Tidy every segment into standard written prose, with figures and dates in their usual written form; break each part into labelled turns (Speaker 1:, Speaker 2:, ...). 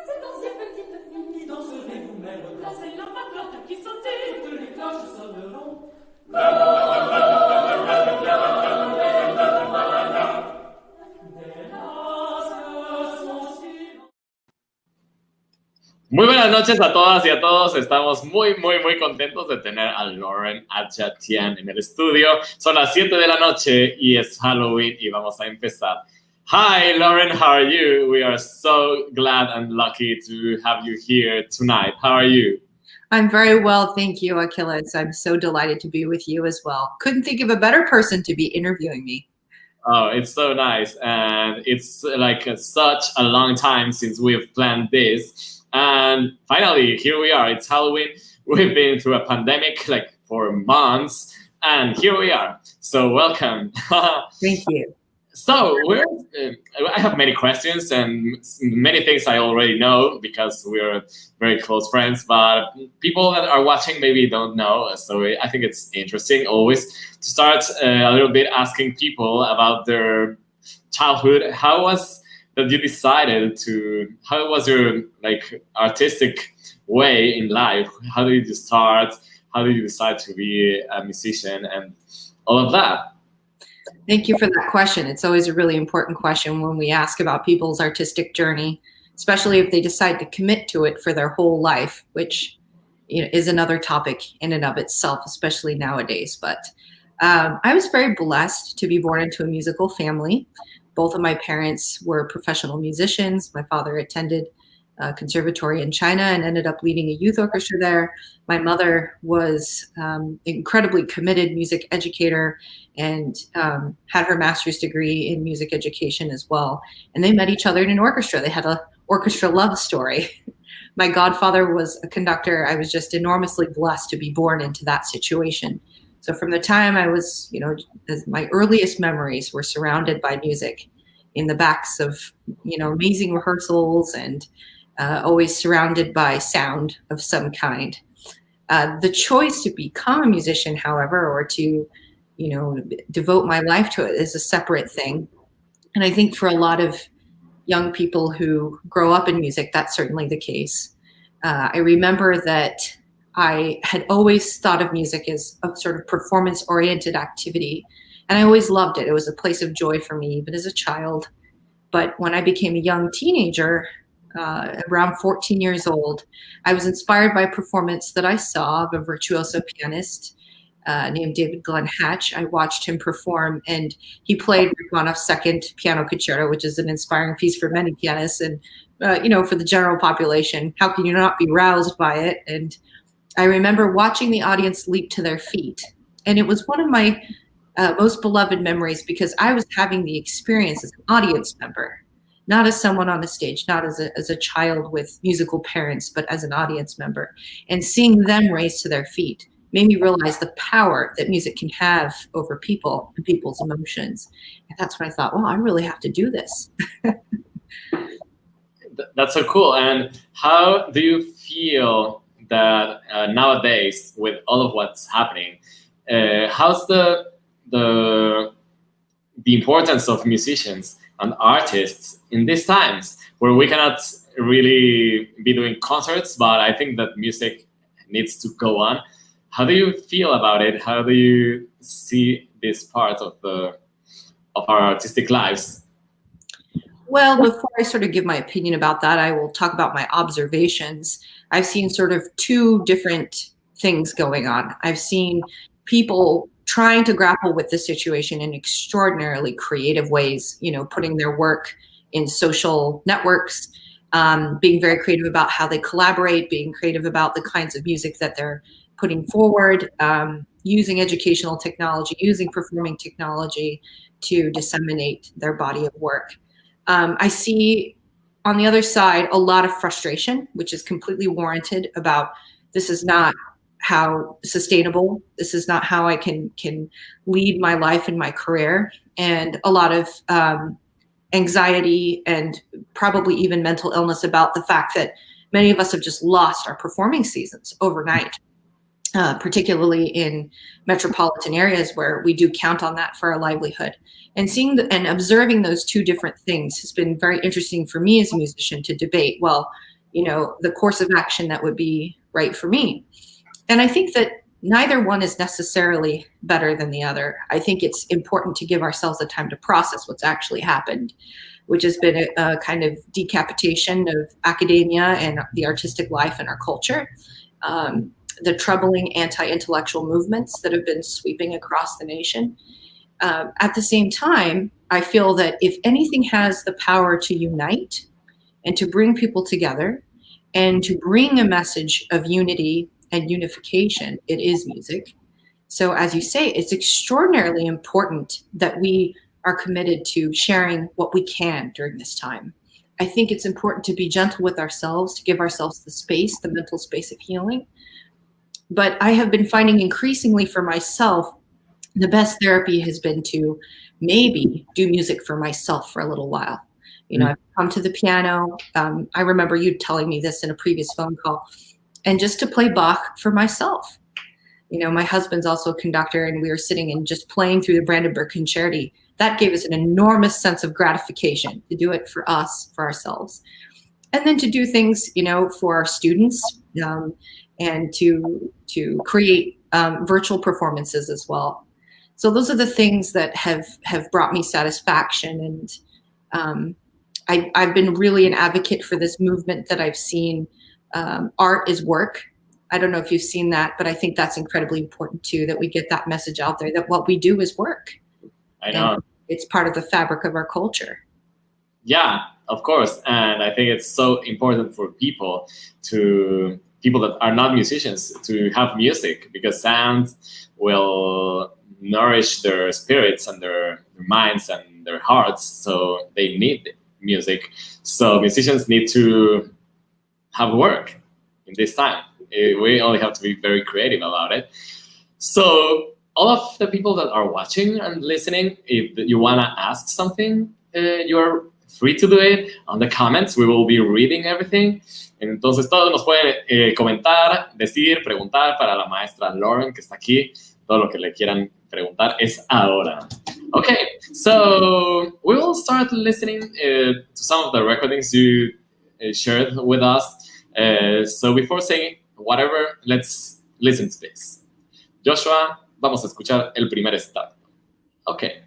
Speaker 1: Cette ancienne petite fille, danserez-vous même replacer la paclotte qui sautait, toutes les cloches sonneront.
Speaker 2: Muy buenas noches a todas y a todos. Estamos muy contentos de tener a Lauren Adja Tian en el estudio. Son las 7 de la noche y es Halloween y vamos a empezar. Hi, Lauren, how are you? We are so glad and lucky to have you here tonight. How are you?
Speaker 3: I'm very well, thank you, Achilles. I'm so delighted to be with you as well. Couldn't think of a better person to be interviewing me.
Speaker 2: Oh, it's so nice. And it's like such a long time since we've planned this. And finally, here we are. It's Halloween. We've been through a pandemic like for months. And here we are. So welcome.
Speaker 3: Thank you.
Speaker 2: So I have many questions and many things I already know because we're very close friends, but people that are watching maybe don't know. So I think it's interesting always to start a little bit asking people about their childhood. How was that you decided to, how was your like artistic way in life? How did you start? How did you decide to be a musician and all of that?
Speaker 3: Thank you for that question. It's always a really important question when we ask about people's artistic journey, especially if they decide to commit to it for their whole life, which is another topic in and of itself, especially nowadays. But I was very blessed to be born into a musical family. Both of my parents were professional musicians. My father attended a conservatory in China and ended up leading a youth orchestra there. My mother was incredibly committed music educator and had her master's degree in music education as well. And they met each other in an orchestra. They had an orchestra love story. My godfather was a conductor. I was just enormously blessed to be born into that situation. So from the time I was, my earliest memories were surrounded by music in the backs of, amazing rehearsals and always surrounded by sound of some kind. The choice to become a musician, however, or to, devote my life to it is a separate thing. And I think for a lot of young people who grow up in music, that's certainly the case. I remember that I had always thought of music as a sort of performance-oriented activity, and I always loved it. It was a place of joy for me, even as a child. But when I became a young teenager, around 14 years old. I was inspired by a performance that I saw of a virtuoso pianist named David Glenn Hatch. I watched him perform, and he played Rachmaninoff's Second Piano Concerto, which is an inspiring piece for many pianists. And, for the general population, how can you not be roused by it? And I remember watching the audience leap to their feet. And it was one of my most beloved memories because I was having the experience as an audience member, not as someone on the stage, not as a child with musical parents, but as an audience member. And seeing them raise to their feet made me realize the power that music can have over people and people's emotions. And that's when I thought, well, I really have to do this.
Speaker 2: That's so cool. And how do you feel that nowadays, with all of what's happening, how's the importance of musicians and artists in these times where we cannot really be doing concerts, but I think that music needs to go on? How do you feel about it? How do you see this part of our artistic lives?
Speaker 3: Well, before I sort of give my opinion about that, I will talk about my observations. I've seen sort of two different things going on. I've seen people trying to grapple with the situation in extraordinarily creative ways, putting their work in social networks, being very creative about how they collaborate, being creative about the kinds of music that they're putting forward, using educational technology, using performing technology to disseminate their body of work. I see on the other side a lot of frustration, which is completely warranted, about this is not how sustainable, this is not how I can lead my life and my career, and a lot of anxiety and probably even mental illness about the fact that many of us have just lost our performing seasons overnight. Particularly in metropolitan areas where we do count on that for our livelihood. And seeing and observing those two different things has been very interesting for me as a musician to debate, the course of action that would be right for me. And I think that neither one is necessarily better than the other. I think it's important to give ourselves the time to process what's actually happened, which has been a kind of decapitation of academia and the artistic life in our culture. The troubling anti-intellectual movements that have been sweeping across the nation. At the same time, I feel that if anything has the power to unite and to bring people together and to bring a message of unity and unification, it is music. So as you say, it's extraordinarily important that we are committed to sharing what we can during this time. I think it's important to be gentle with ourselves, to give ourselves the space, the mental space of healing. But I have been finding increasingly for myself, the best therapy has been to maybe do music for myself for a little while. I've come to the piano. I remember you telling me this in a previous phone call, and just to play Bach for myself. My husband's also a conductor, and we were sitting and just playing through the Brandenburg Concerti. That gave us an enormous sense of gratification to do it for us, for ourselves. And then to do things, for our students, and to create virtual performances as well. So those are the things that have brought me satisfaction. And I've been really an advocate for this movement that I've seen. Art is work. I don't know if you've seen that, but I think that's incredibly important too, that we get that message out there that what we do is work.
Speaker 2: I know.
Speaker 3: And it's part of the fabric of our culture.
Speaker 2: Yeah, of course. And I think it's so important for people that are not musicians to have music, because sound will nourish their spirits and their minds and their hearts. So they need music. So musicians need to have work in this time. We only have to be very creative about it. So all of the people that are watching and listening, if you want to ask something, you're free to do it on the comments. We will be reading everything. Entonces todos nos pueden comentar, decir, preguntar para la maestra Lauren, que está aquí. Todo lo que le quieran preguntar es ahora. Okay, so we will start listening to some of the recordings you shared with us. So before saying whatever, let's listen to this. Joshua, vamos a escuchar el primer estado. Okay.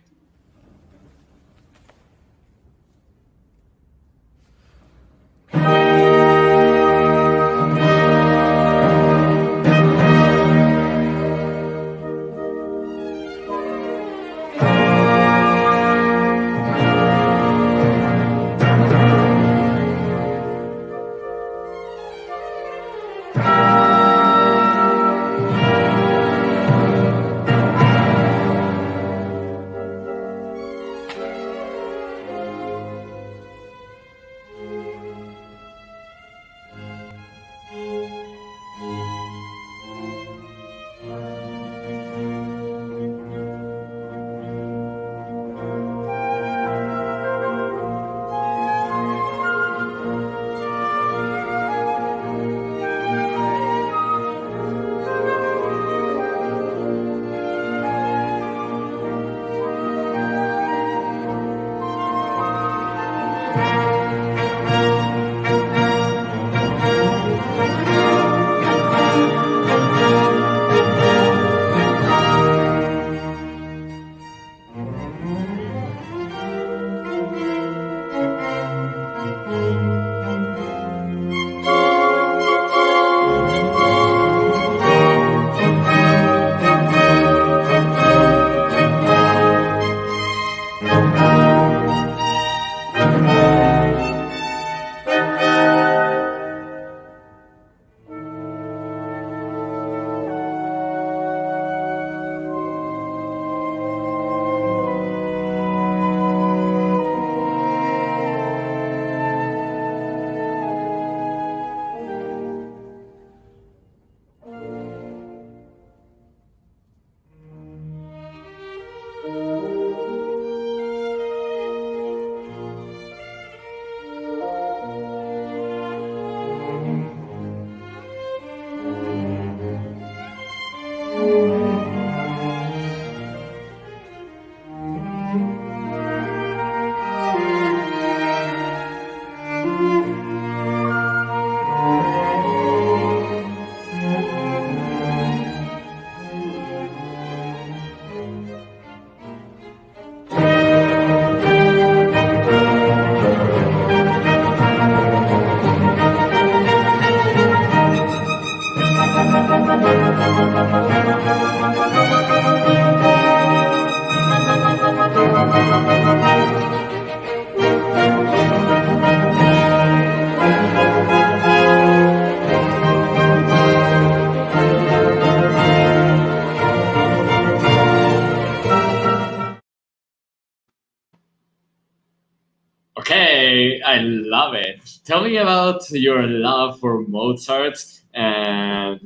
Speaker 2: Okay, I love it. Tell me about your love for Mozart and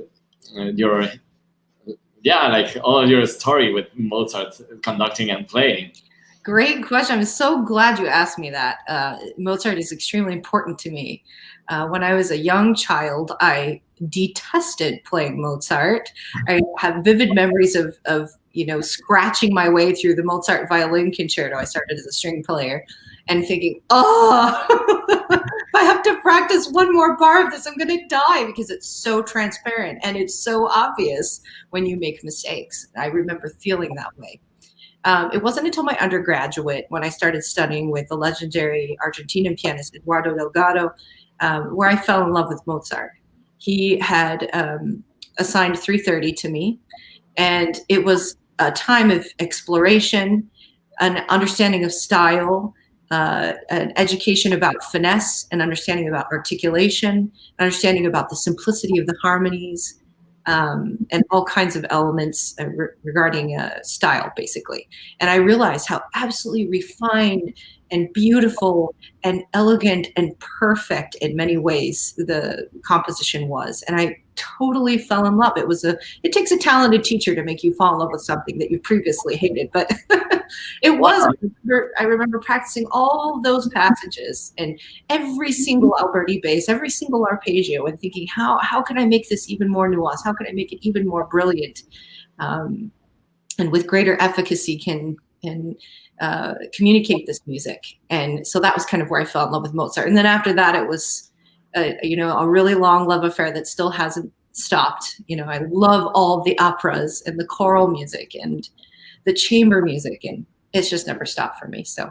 Speaker 2: your, yeah, like all your story with Mozart conducting and playing.
Speaker 3: Great question. I'm so glad you asked me that. Mozart is extremely important to me. When I was a young child, I detested playing Mozart. I have vivid memories of scratching my way through the Mozart violin concerto. I started as a string player and thinking, oh, if I have to practice one more bar of this, I'm going to die, because it's so transparent and it's so obvious when you make mistakes. I remember feeling that way. It wasn't until my undergraduate, when I started studying with the legendary Argentinian pianist Eduardo Delgado, where I fell in love with Mozart. He had assigned 3:30 to me, and it was a time of exploration, an understanding of style, an education about finesse, an understanding about articulation, an understanding about the simplicity of the harmonies, and all kinds of elements regarding style, basically. And I realized how absolutely refined and beautiful and elegant and perfect in many ways the composition was. And I totally fell in love. It takes a talented teacher to make you fall in love with something that you previously hated, but it was. I remember practicing all those passages and every single Alberti bass, every single arpeggio, and thinking, how can I make this even more nuanced? How can I make it even more brilliant? And with greater efficacy can communicate this music. And so that was kind of where I fell in love with Mozart. And then after that, it was a really long love affair that still hasn't stopped. I love all the operas and the choral music and the chamber music, and it's just never stopped for me. So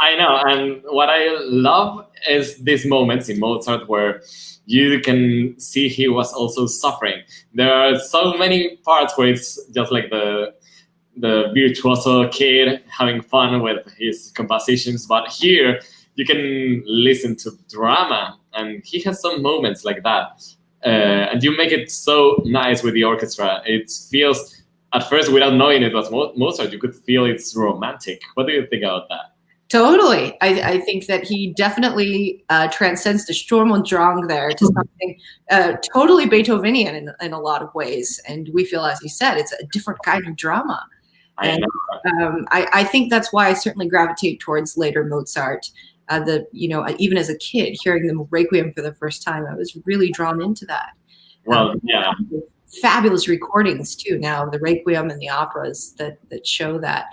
Speaker 2: I know, and what I love is these moments in Mozart where you can see he was also suffering. There are so many parts where it's just like the virtuoso kid having fun with his compositions, but here you can listen to drama, and he has some moments like that. And you make it so nice with the orchestra. It feels, at first, without knowing it was Mozart, you could feel it's romantic. What do you think about that?
Speaker 3: Totally. I think that he definitely transcends the Sturm und Drang there to something totally Beethovenian in a lot of ways. And we feel, as you said, it's a different kind of drama. And I think that's why I certainly gravitate towards later Mozart. Even as a kid, hearing the Requiem for the first time, I was really drawn into that.
Speaker 2: Well, yeah.
Speaker 3: Fabulous recordings too now of the Requiem and the operas that show that.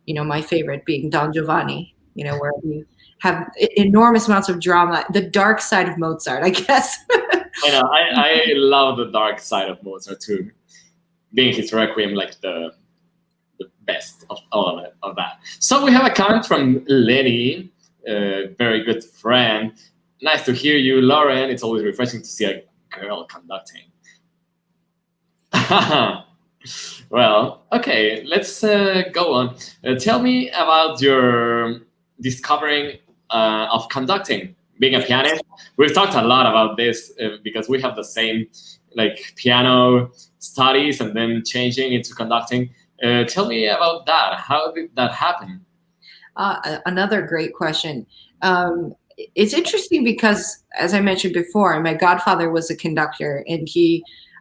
Speaker 3: My favorite being Don Giovanni, where we have enormous amounts of drama, the dark side of Mozart, I guess.
Speaker 2: I know. I love the dark side of Mozart too, being his Requiem like the best of all of that. So we have a comment from Lenny, a very good friend. Nice to hear you, Lauren. It's always refreshing to see a girl conducting. Well, okay, let's go on. Tell me about your discovering of conducting, being a pianist. We've talked a lot about this because we have the same piano studies and then changing into conducting. Tell me about that. How did that happen?
Speaker 3: Another great question. It's interesting because, as I mentioned before, my godfather was a conductor, and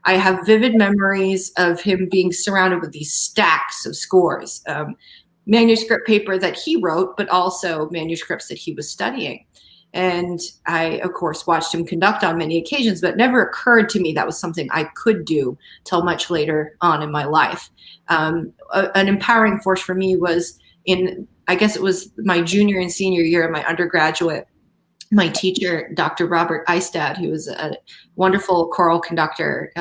Speaker 3: I have vivid memories of him being surrounded with these stacks of scores, manuscript paper that he wrote, but also manuscripts that he was studying. And I, of course, watched him conduct on many occasions, but it never occurred to me that was something I could do till much later on in my life. An empowering force for me was I guess it was my junior and senior year of my undergraduate. My teacher, Dr. Robert Eistad, who was a wonderful choral conductor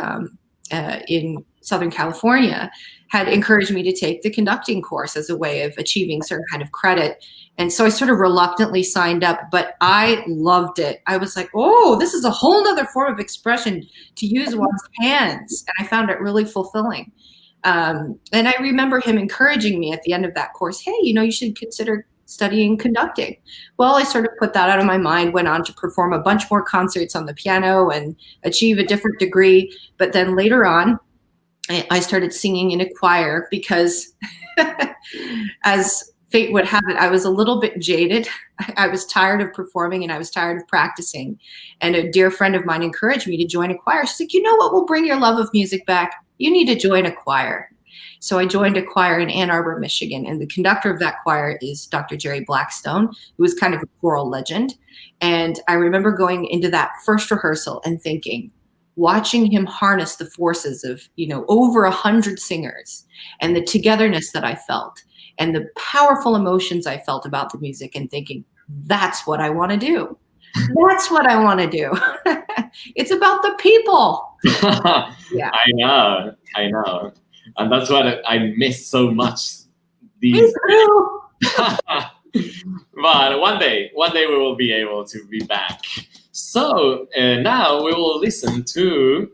Speaker 3: in Southern California had encouraged me to take the conducting course as a way of achieving certain kind of credit. And so I sort of reluctantly signed up, but I loved it. I was like, oh, this is a whole nother form of expression to use one's hands. And I found it really fulfilling. And I remember him encouraging me at the end of that course, hey, you should consider studying conducting. Well, I sort of put that out of my mind, went on to perform a bunch more concerts on the piano and achieve a different degree. But then later on, I started singing in a choir because as fate would have it, I was a little bit jaded. I was tired of performing and I was tired of practicing. And a dear friend of mine encouraged me to join a choir. She's like, you know what will bring your love of music back? You need to join a choir. So I joined a choir in Ann Arbor, Michigan, and the conductor of that choir is Dr. Jerry Blackstone, who is kind of a choral legend. And I remember going into that first rehearsal and thinking, watching him harness the forces of, over 100 singers and the togetherness that I felt and the powerful emotions I felt about the music and thinking, that's what I want to do. That's what I want to do. It's about the people. Yeah.
Speaker 2: I know. And that's what I miss so much these
Speaker 3: days.
Speaker 2: But one day we will be able to be back. So now we will listen to,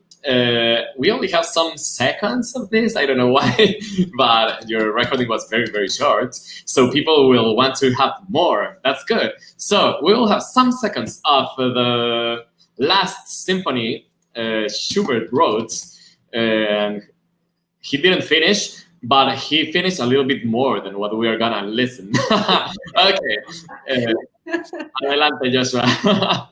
Speaker 2: we only have some seconds of this. I don't know why, but your recording was very, very short. So people will want to have more. That's good. So we will have some seconds of the last symphony Schubert wrote. He didn't finish, but he finished a little bit more than what we are gonna listen. Okay. Adelante, Joshua.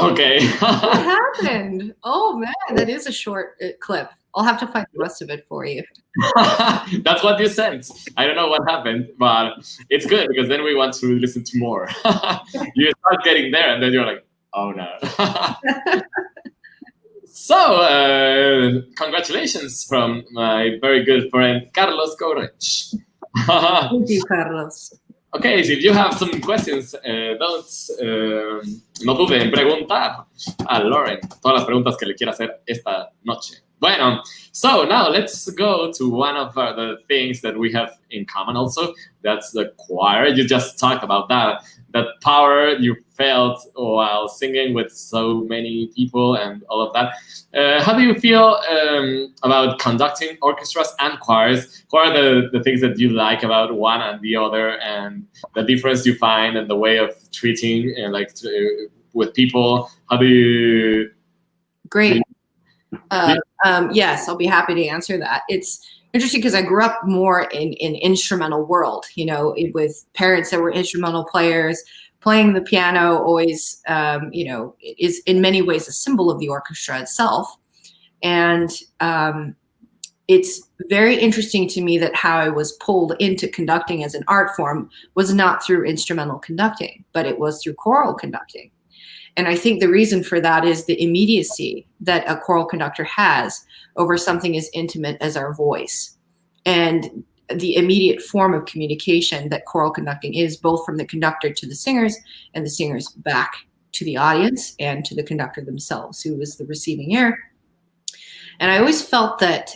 Speaker 2: Okay.
Speaker 3: What happened? Oh man, that is a short clip. I'll have to find the rest of it for you.
Speaker 2: That's what you sent. I don't know what happened, but it's good because then we want to listen to more. You start getting there and then you're like, oh no. So, congratulations from my very good friend, Carlos Correch.
Speaker 3: Thank you, Carlos.
Speaker 2: Okay, if you have some questions, no duden en preguntar a Lauren todas las preguntas que le quiera hacer esta noche. Bueno, so now let's go to one of the things that we have in common also. That's the choir. You just talked about that power you felt while singing with so many people and all of that. How do you feel about conducting orchestras and choirs? What are the things that you like about one and the other, and the difference you find and the way of treating with people? How do you?
Speaker 3: Great. Yes, I'll be happy to answer that. It's interesting because I grew up more in instrumental world, with parents that were instrumental players. Playing the piano always, is in many ways a symbol of the orchestra itself. And it's very interesting to me that how I was pulled into conducting as an art form was not through instrumental conducting, but it was through choral conducting. And I think the reason for that is the immediacy that a choral conductor has over something as intimate as our voice. And the immediate form of communication that choral conducting is, both from the conductor to the singers and the singers back to the audience and to the conductor themselves, who is the receiving ear. And I always felt that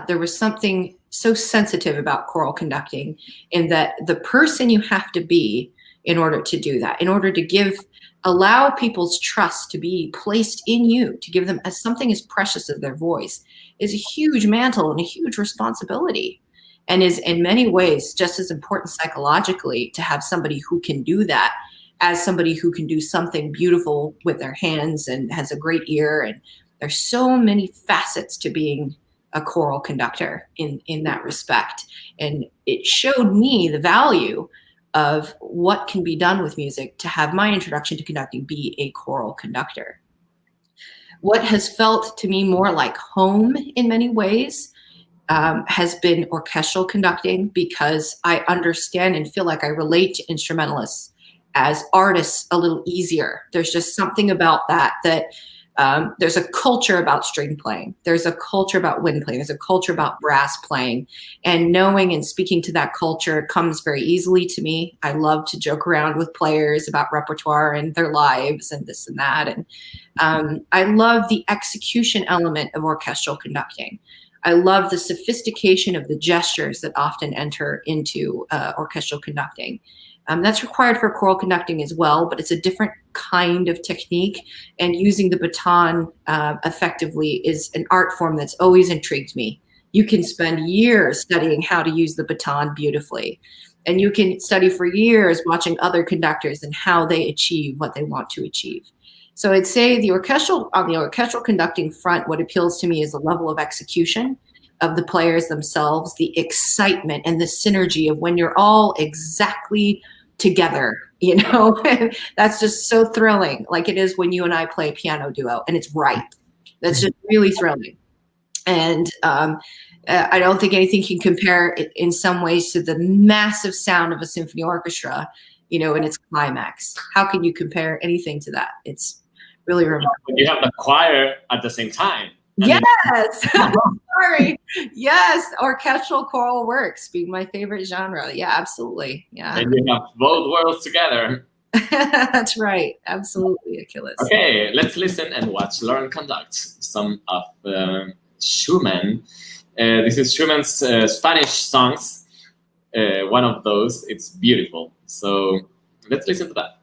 Speaker 3: there was something so sensitive about choral conducting, in that the person you have to be in order to do that, in order to allow people's trust to be placed in you, to give them as something as precious as their voice, is a huge mantle and a huge responsibility, and is in many ways just as important psychologically to have somebody who can do that as somebody who can do something beautiful with their hands and has a great ear. And there's so many facets to being a choral conductor in that respect. And it showed me the value of what can be done with music to have my introduction to conducting be a choral conductor. What has felt to me more like home in many ways has been orchestral conducting, because I understand and feel like I relate to instrumentalists as artists a little easier. There's just something about that there's a culture about string playing. There's a culture about wind playing. There's a culture about brass playing. And knowing and speaking to that culture comes very easily to me. I love to joke around with players about repertoire and their lives and this and that. And I love the execution element of orchestral conducting. I love the sophistication of the gestures that often enter into orchestral conducting. That's required for choral conducting as well, but it's a different kind of technique. And using the baton effectively is an art form that's always intrigued me. You can spend years studying how to use the baton beautifully. And you can study for years watching other conductors and how they achieve what they want to achieve. So I'd say on the orchestral conducting front, what appeals to me is the level of execution of the players themselves, the excitement and the synergy of when you're all exactly together, that's just so thrilling. Like it is when you and I play a piano duo and it's right. That's just really thrilling. And I don't think anything can compare in some ways to the massive sound of a symphony orchestra, in its climax. How can you compare anything to that? It's really remarkable.
Speaker 2: You have the choir at the same time.
Speaker 3: Yes. Sorry. Yes. Orchestral choral works being my favorite genre. Yeah, absolutely. Yeah.
Speaker 2: And you have both worlds together.
Speaker 3: That's right. Absolutely, Achilles.
Speaker 2: Okay, let's listen and watch Lauren conduct some of Schumann. This is Schumann's Spanish songs. One of those. It's beautiful. So let's listen to that.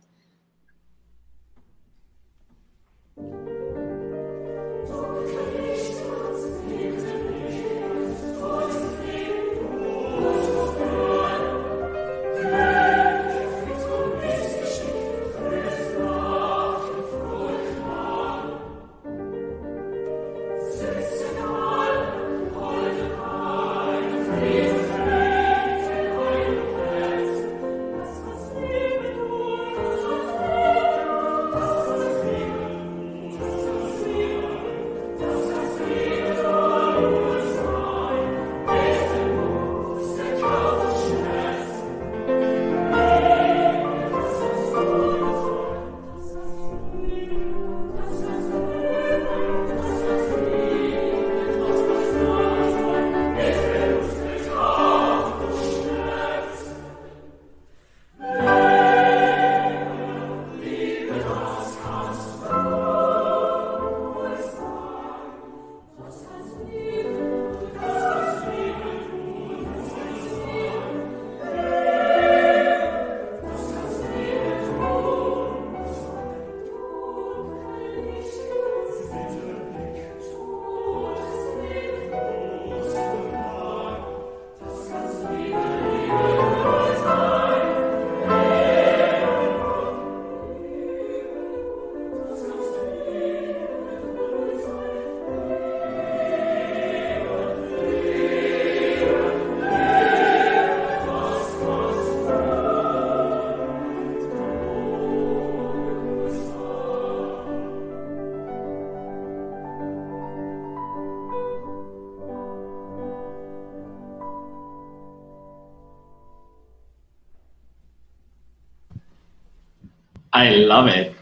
Speaker 2: I love it.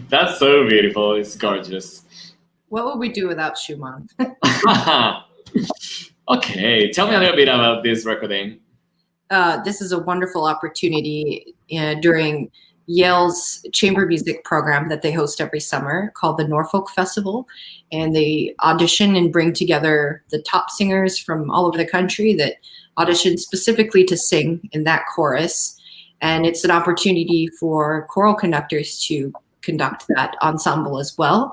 Speaker 2: That's so beautiful. It's gorgeous.
Speaker 3: What would we do without Schumann?
Speaker 2: Okay, tell me a little bit about this recording.
Speaker 3: This is a wonderful opportunity during Yale's chamber music program that they host every summer called the Norfolk Festival. And they audition and bring together the top singers from all over the country that audition specifically to sing in that chorus. And it's an opportunity for choral conductors to conduct that ensemble as well.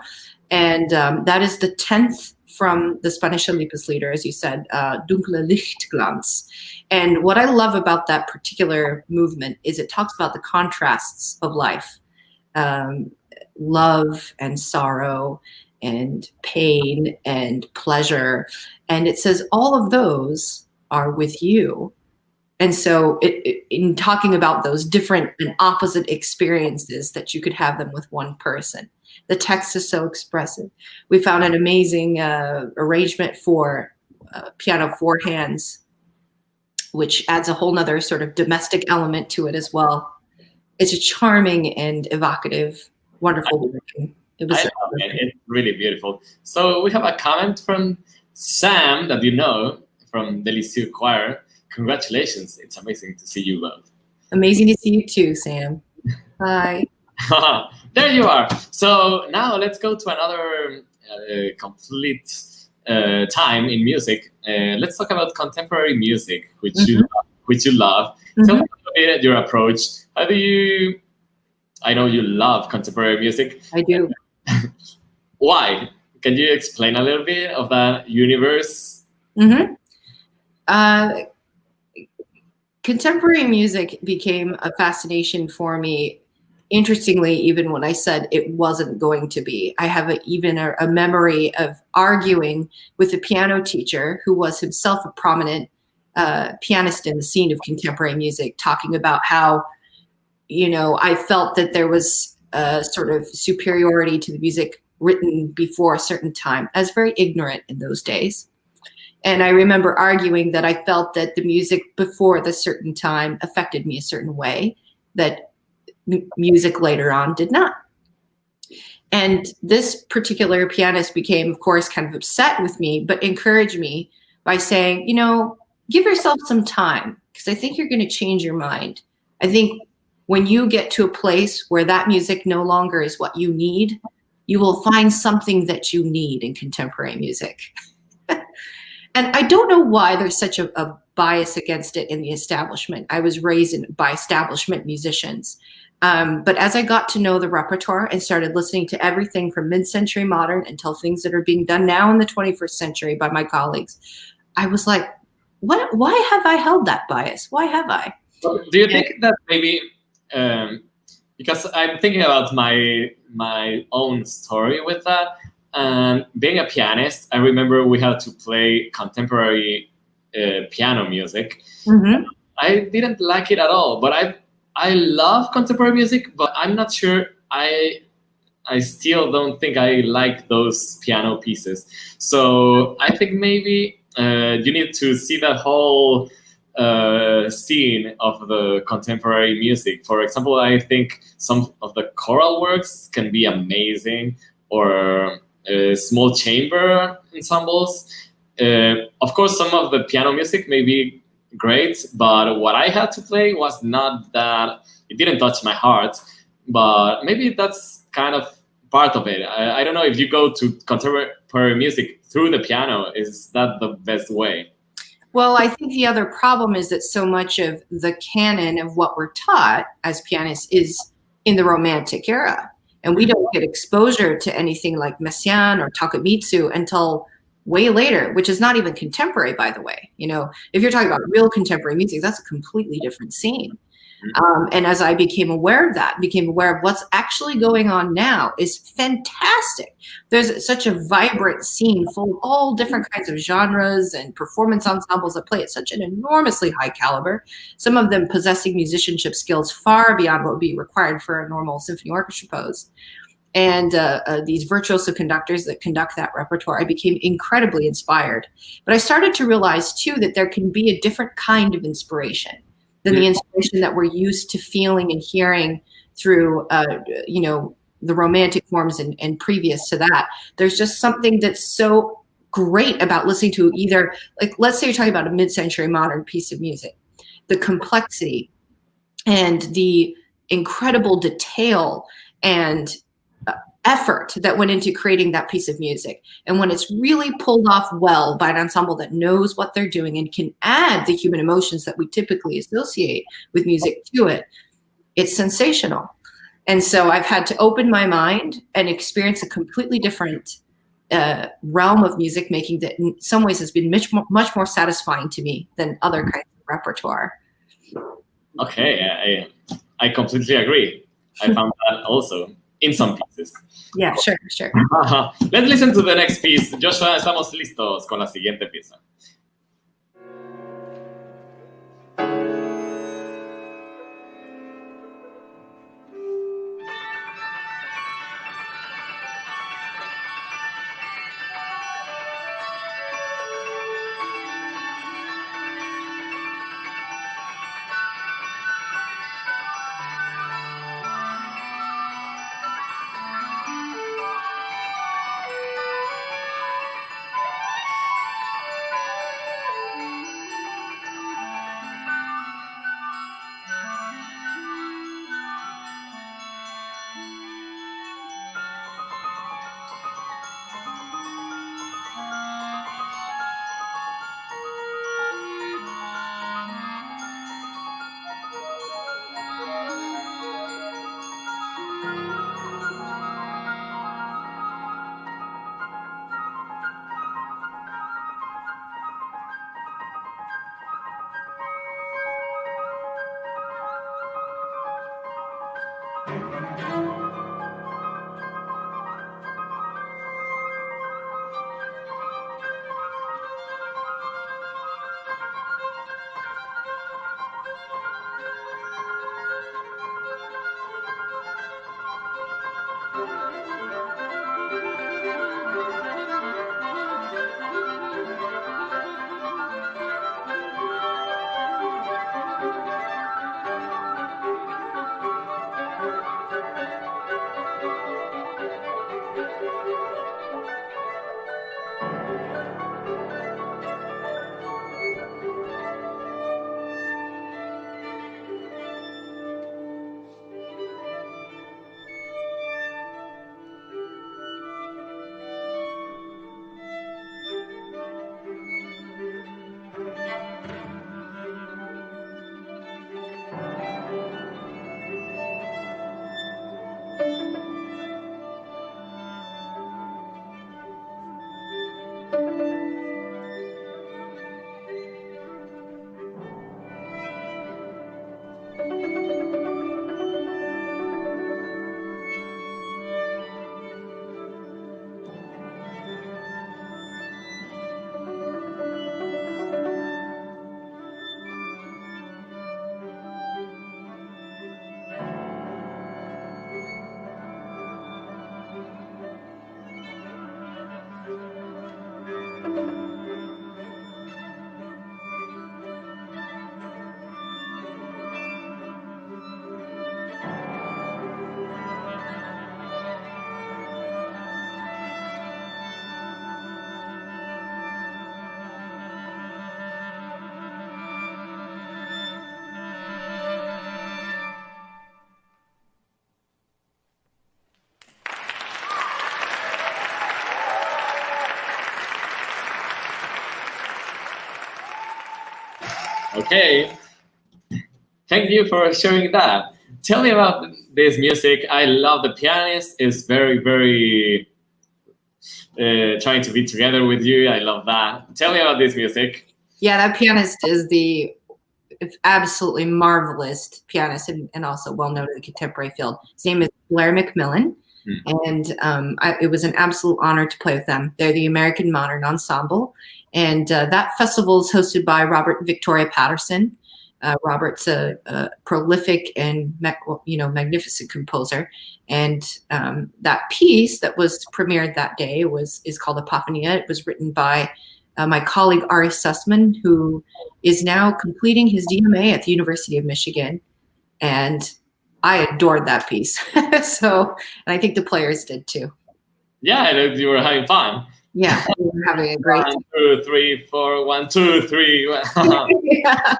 Speaker 3: And that is the 10th from the Spanish Liebeslieder, as you said, Dunkle Lichtglanz. And what I love about that particular movement is it talks about the contrasts of life, love and sorrow and pain and pleasure. And it says all of those are with you. And so in talking about those different and opposite experiences that you could have them with one person, the text is so expressive. We found an amazing arrangement for piano four hands, which adds a whole nother sort of domestic element to it as well. It's a charming and evocative, wonderful work. It was
Speaker 2: it's really beautiful. So we have a comment from Sam that you know from the Lyceum Choir. Congratulations. It's amazing to see you both.
Speaker 3: Amazing to see you too, Sam. Hi.
Speaker 2: There you are. So now let's go to another complete time in music. Let's talk about contemporary music, which you love. Tell me a bit your approach. How do you? I know you love contemporary music.
Speaker 3: I do.
Speaker 2: Why? Can you explain a little bit of that universe?
Speaker 3: Contemporary music became a fascination for me. Interestingly, even when I said it wasn't going to be, I have even a memory of arguing with a piano teacher who was himself a prominent pianist in the scene of contemporary music, talking about how, I felt that there was a sort of superiority to the music written before a certain time. I was very ignorant in those days. And I remember arguing that I felt that the music before the certain time affected me a certain way that music later on did not. And this particular pianist became, of course, kind of upset with me, but encouraged me by saying, give yourself some time, because I think you're going to change your mind. I think when you get to a place where that music no longer is what you need, you will find something that you need in contemporary music. And I don't know why there's such a bias against it in the establishment. I was raised by establishment musicians. But as I got to know the repertoire and started listening to everything from mid-century modern until things that are being done now in the 21st century by my colleagues, I was like, why have I held that bias? Why have I?
Speaker 2: Do you think that maybe, because I'm thinking about my own story with that, and being a pianist, I remember we had to play contemporary piano music. I didn't like it at all, but I love contemporary music, but I'm not sure I still don't think I like those piano pieces. So I think maybe you need to see the whole scene of the contemporary music. For example, I think some of the choral works can be amazing, or small chamber ensembles. Of course, some of the piano music may be great, but what I had to play was not that, it didn't touch my heart, but maybe that's kind of part of it. I don't know if you go to contemporary music through the piano, is that the best way?
Speaker 3: Well, I think the other problem is that so much of the canon of what we're taught as pianists is in the Romantic era. And we don't get exposure to anything like Messiaen or Takemitsu until way later, which is not even contemporary, by the way. If you're talking about real contemporary music, that's a completely different scene. And as I became aware of what's actually going on now is fantastic. There's such a vibrant scene full of all different kinds of genres and performance ensembles that play at such an enormously high caliber, some of them possessing musicianship skills far beyond what would be required for a normal symphony orchestra pose. And these virtuoso conductors that conduct that repertoire, I became incredibly inspired. But I started to realize, too, that there can be a different kind of inspiration than the inspiration that we're used to feeling and hearing through, the Romantic forms and previous to that. There's just something that's so great about listening to either, like, let's say you're talking about a mid-century modern piece of music, the complexity and the incredible detail and effort that went into creating that piece of music. And when it's really pulled off well by an ensemble that knows what they're doing and can add the human emotions that we typically associate with music to it, it's sensational. And so I've had to open my mind and experience a completely different realm of music making that in some ways has been much more satisfying to me than other kinds of repertoire.
Speaker 2: Okay, I completely agree. I found that also in some pieces.
Speaker 3: Yeah, sure.
Speaker 2: Let's listen to the next piece. Joshua, estamos listos con la siguiente pieza. Okay, thank you for sharing that. Tell me about this music. I love the pianist. It's very, very trying to be together with you. I love that. Tell me about this music.
Speaker 3: Yeah, that pianist is the absolutely marvelous pianist and also well known in the contemporary field. His name is Blair McMillan. And it was an absolute honor to play with them. They're the American Modern Ensemble. And that festival is hosted by Robert and Victoria Patterson. Robert's a prolific and magnificent composer. And that piece that was premiered that day is called Epiphania. It was written by my colleague Ari Sussman, who is now completing his DMA at the University of Michigan. And I adored that piece. And I think the players did too.
Speaker 2: Yeah, you were having fun.
Speaker 3: Yeah, we were having a great
Speaker 2: 1, 2, 3, 4, 1, 2, 3.
Speaker 3: Yeah.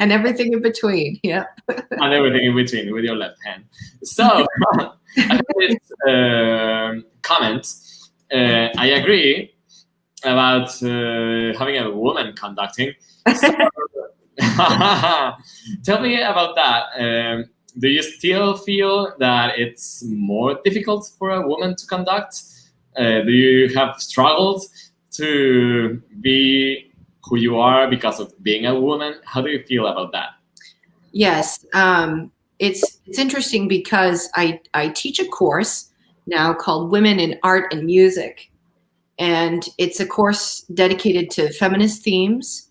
Speaker 3: And everything in between. Yeah.
Speaker 2: And everything in between with your left hand. So, this comment, I agree about having a woman conducting. So, tell me about that. Do you still feel that it's more difficult for a woman to conduct? Do you have struggled to be who you are because of being a woman? How do you feel about that?
Speaker 3: Yes, it's interesting because I teach a course now called Women in Art and Music. And it's a course dedicated to feminist themes.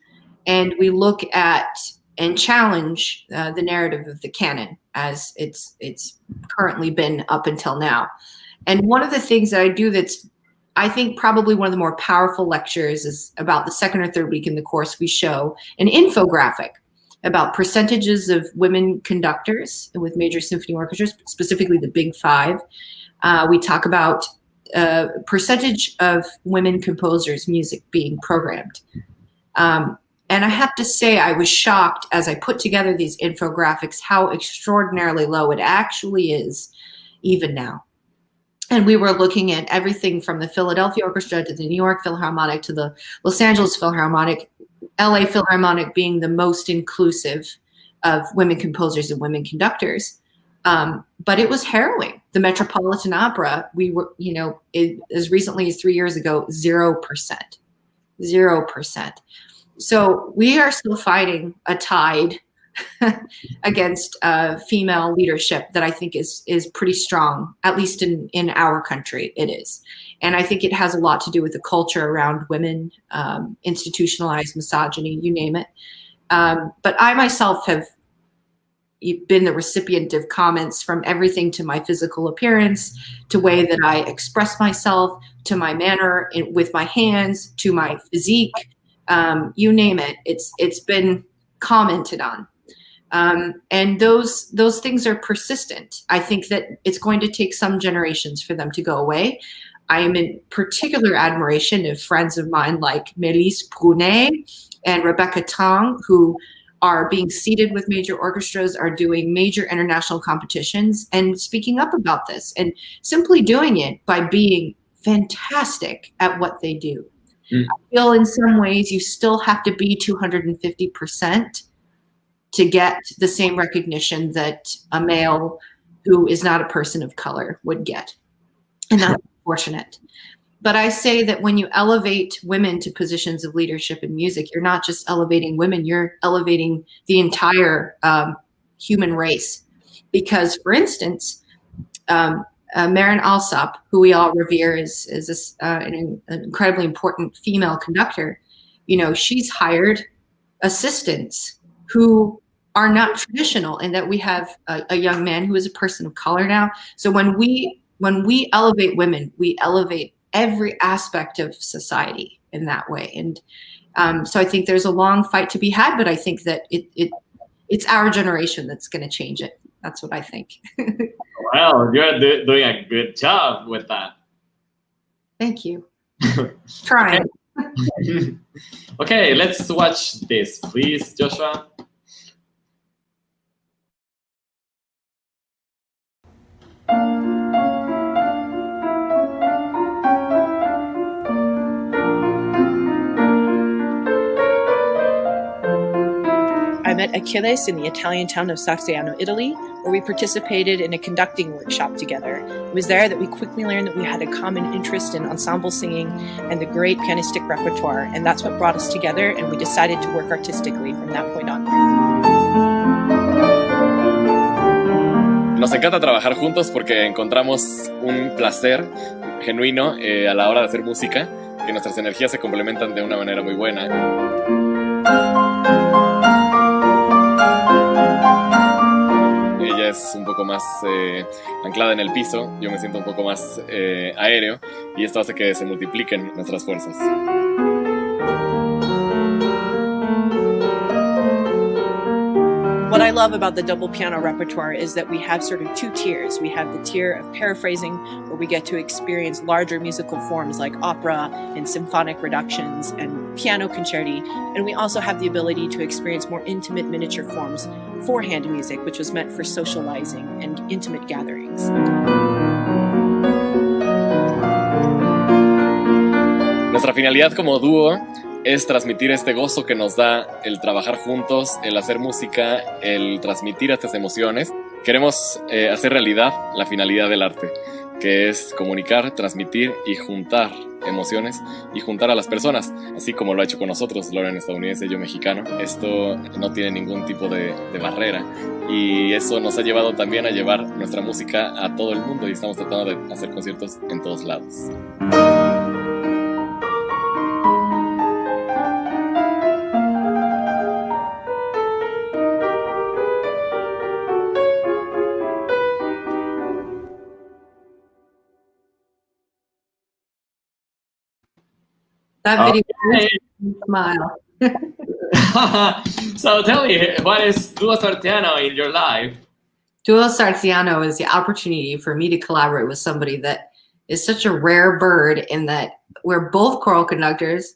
Speaker 3: And we look at and challenge the narrative of the canon as it's currently been up until now. And one of the things that I do that's, I think, probably one of the more powerful lectures is about the second or third week in the course. We show an infographic about percentages of women conductors with major symphony orchestras, specifically the big five. We talk about percentage of women composers' music being programmed. And I have to say, I was shocked as I put together these infographics how extraordinarily low it actually is even now. And we were looking at everything from the Philadelphia Orchestra to the New York Philharmonic to the Los Angeles Philharmonic, LA Philharmonic being the most inclusive of women composers and women conductors. But it was harrowing. The Metropolitan Opera, we were, as recently as 3 years ago, 0%. 0%. So we are still fighting a tide against female leadership that I think is pretty strong, at least in our country it is. And I think it has a lot to do with the culture around women, institutionalized misogyny, you name it. But I myself have been the recipient of comments from everything to my physical appearance, to way that I express myself, to my manner with my hands, to my physique, you name it. It's been commented on. And those things are persistent. I think that it's going to take some generations for them to go away. I am in particular admiration of friends of mine like Mélisse Brunet and Rebecca Tong, who are being seated with major orchestras, are doing major international competitions and speaking up about this and simply doing it by being fantastic at what they do. I feel in some ways you still have to be 250% to get the same recognition that a male who is not a person of color would get. And that's unfortunate. But I say that when you elevate women to positions of leadership in music, you're not just elevating women, you're elevating the entire human race. Because, for instance, Marin Alsop, who we all revere is an incredibly important female conductor, she's hired assistants who are not traditional, and that we have a young man who is a person of color now. So when we elevate women, we elevate every aspect of society in that way. And so I think there's a long fight to be had, but I think that it's our generation that's going to change it. That's what I think.
Speaker 2: Well, you're doing a good job with that.
Speaker 3: Thank you. Trying.
Speaker 2: Okay, let's watch this, please, Joshua.
Speaker 4: I met Achilles in the Italian town of Saxiano, Italy, where we participated in a conducting workshop together. It was there that we quickly learned that we had a common interest in ensemble singing and the great pianistic repertoire, and that's what brought us together, and we decided to work artistically from that point on.
Speaker 5: Nos encanta trabajar juntos porque encontramos un placer genuino a la hora de hacer música, que nuestras energías se complementan de una manera muy buena. Ella es un poco más anclada en el piso, yo me siento un poco más aéreo, y esto hace que se multipliquen nuestras fuerzas.
Speaker 4: What I love about the double piano repertoire is that we have sort of two tiers. We have the tier of paraphrasing, where we get to experience larger musical forms like opera and symphonic reductions and piano concerti. And we also have the ability to experience more intimate miniature forms for hand music, which was meant for socializing and intimate gatherings.
Speaker 5: Nuestra finalidad como dúo es transmitir este gozo que nos da el trabajar juntos, el hacer música, el transmitir estas emociones. Queremos hacer realidad la finalidad del arte. que es comunicar, transmitir y juntar emociones y juntar a las personas, así como lo ha hecho con nosotros, Loren estadounidense, yo mexicano. Esto no tiene ningún tipo de barrera y eso nos ha llevado también a llevar nuestra música a todo el mundo y estamos tratando de hacer conciertos en todos lados.
Speaker 3: That video
Speaker 2: Okay.
Speaker 3: smile.
Speaker 2: So tell me, what is duo sartiano in your life?
Speaker 3: Duo Sartiano is the opportunity for me to collaborate with somebody that is such a rare bird in that we're both choral conductors,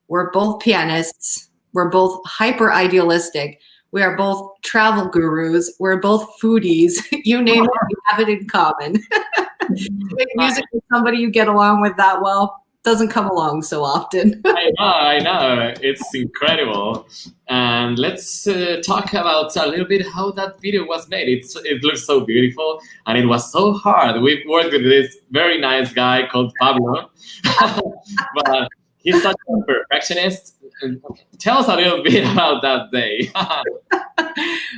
Speaker 3: we're both pianists, we're both hyper idealistic, we are both travel gurus, we're both foodies. You name it, we have it in common. To make music with somebody you get along with that well doesn't come along so often.
Speaker 2: I know, it's incredible. And let's talk about a little bit how that video was made. It looks so beautiful, and it was so hard. We worked with this very nice guy called Pablo, but he's such a perfectionist. Tell us a little bit about that day.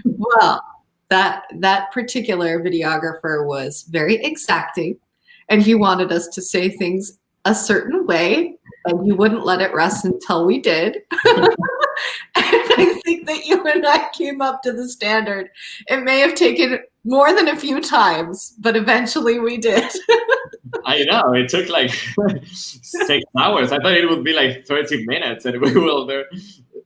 Speaker 3: Well, that particular videographer was very exacting, and he wanted us to say things a certain way, and he wouldn't let it rest until we did. And I think that you and I came up to the standard. It may have taken more than a few times, but eventually we did.
Speaker 2: I know, it took like 6 hours. I thought it would be like 30 minutes, and we were there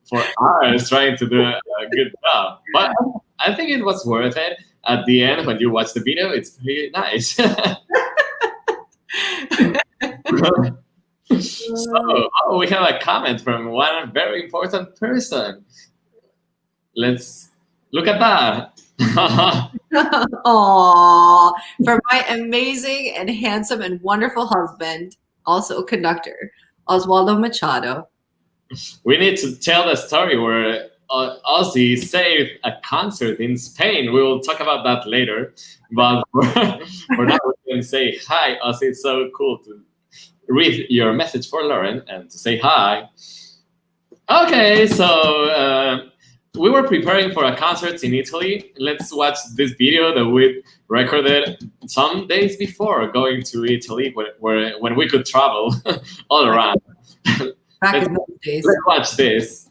Speaker 2: for hours trying to do a good job. But I think it was worth it. At the end, when you watch the video, it's really nice. So, we have a comment from one very important person. Let's look at that.
Speaker 3: Aww, for my amazing and handsome and wonderful husband, also a conductor, Oswaldo Machado.
Speaker 2: We need to tell the story where Ozzy saved a concert in Spain. We will talk about that later. But for now, we can say hi, Ozzy. It's so cool to read your message for Lauren and to say hi. Okay, so we were preparing for a concert in Italy. Let's watch this video that we recorded some days before going to Italy, when we could travel all around.
Speaker 3: Back in those days.
Speaker 2: Let's watch this.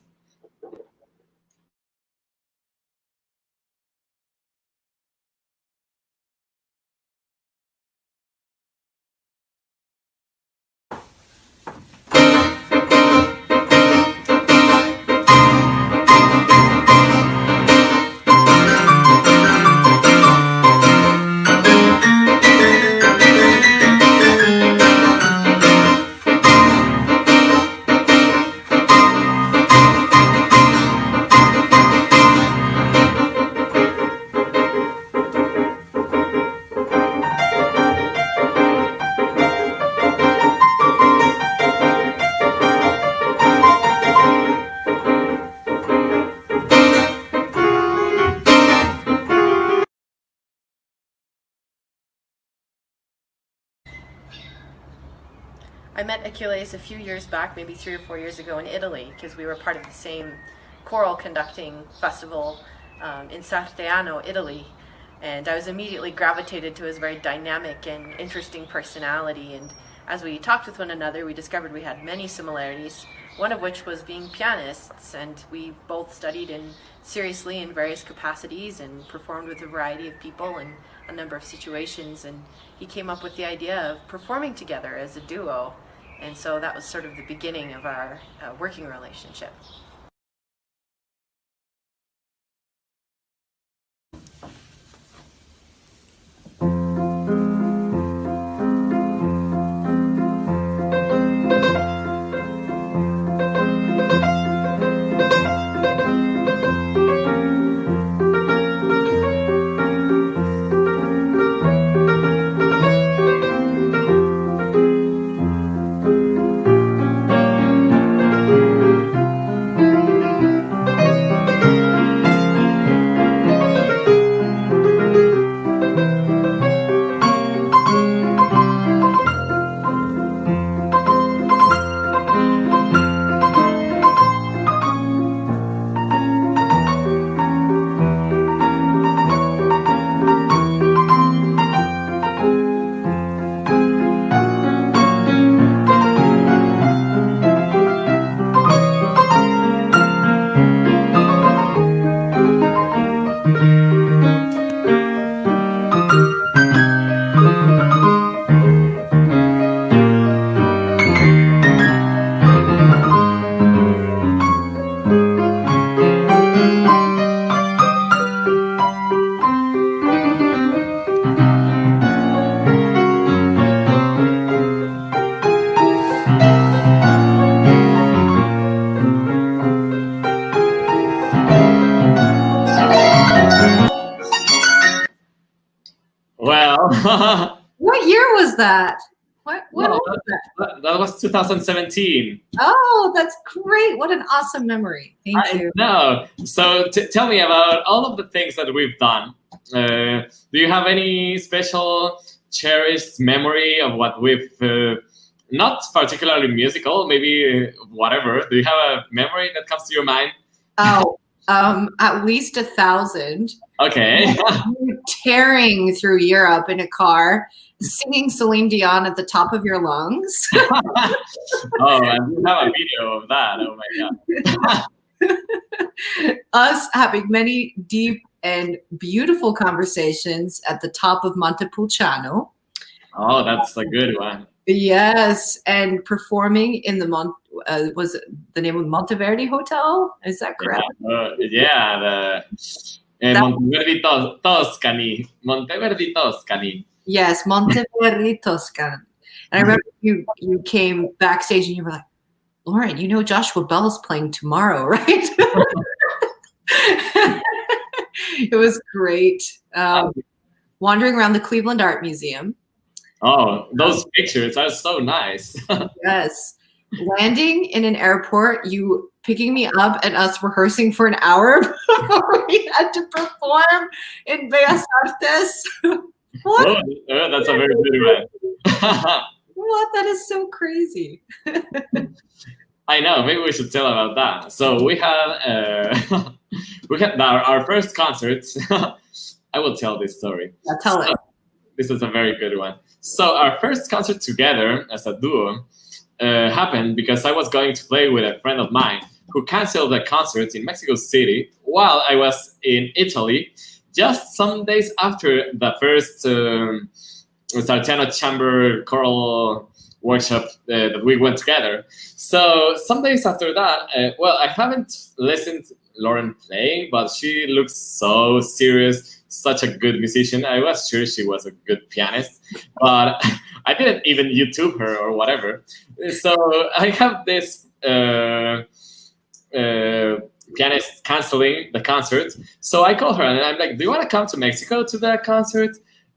Speaker 4: I met Achilles a few years back, maybe 3 or 4 years ago in Italy, because we were part of the same choral conducting festival in Sartiano, Italy. And I was immediately gravitated to his very dynamic and interesting personality. And as we talked with one another, we discovered we had many similarities, one of which was being pianists. And we both studied seriously in various capacities and performed with a variety of people in a number of situations. And he came up with the idea of performing together as a duo. And so that was sort of the beginning of our working relationship.
Speaker 2: Well,
Speaker 3: What year was that? What
Speaker 2: well,
Speaker 3: was that?
Speaker 2: that was 2017.
Speaker 3: Oh, that's great. What an awesome memory. Thank you.
Speaker 2: No. So tell me about all of the things that we've done. Do you have any special cherished memory of what we've, not particularly musical, maybe whatever. Do you have a memory that comes to your mind?
Speaker 3: Oh, at least 1,000.
Speaker 2: Okay.
Speaker 3: Tearing through Europe in a car, singing Celine Dion at the top of your lungs.
Speaker 2: Oh, I do have a video of that. Oh my God.
Speaker 3: Us having many deep and beautiful conversations at the top of Montepulciano.
Speaker 2: Oh, that's a good one.
Speaker 3: Yes, and performing in the was it the name of Monteverdi Hotel? Is that correct?
Speaker 2: Yeah, the Monteverdi Toscani. Monteverdi Toscani.
Speaker 3: Yes, Monteverdi Toscani. And I remember you came backstage and you were like, Lauren, you know Joshua Bell's playing tomorrow, right? It was great. Wandering around the Cleveland Art Museum.
Speaker 2: Oh, those pictures are so nice.
Speaker 3: Yes. Landing in an airport, you picking me up and us rehearsing for an hour before we had to perform in Bellas Artes. What?
Speaker 2: Oh, that's a very good one.
Speaker 3: What? That is so crazy.
Speaker 2: I know. Maybe we should tell about that. So we had our first concert. I will tell this story.
Speaker 3: Yeah, tell it.
Speaker 2: This is a very good one. So our first concert together as a duo happened because I was going to play with a friend of mine who canceled the concert in Mexico City while I was in Italy, just some days after the first Sartiano Chamber choral workshop that we went together. So some days after that, well, I haven't listened to Lauren playing, but she looks so serious, such a good musician. I was sure she was a good pianist, but I didn't even YouTube her or whatever. So I have this pianist canceling the concert. So I call her and I'm like, do you want to come to Mexico to that concert?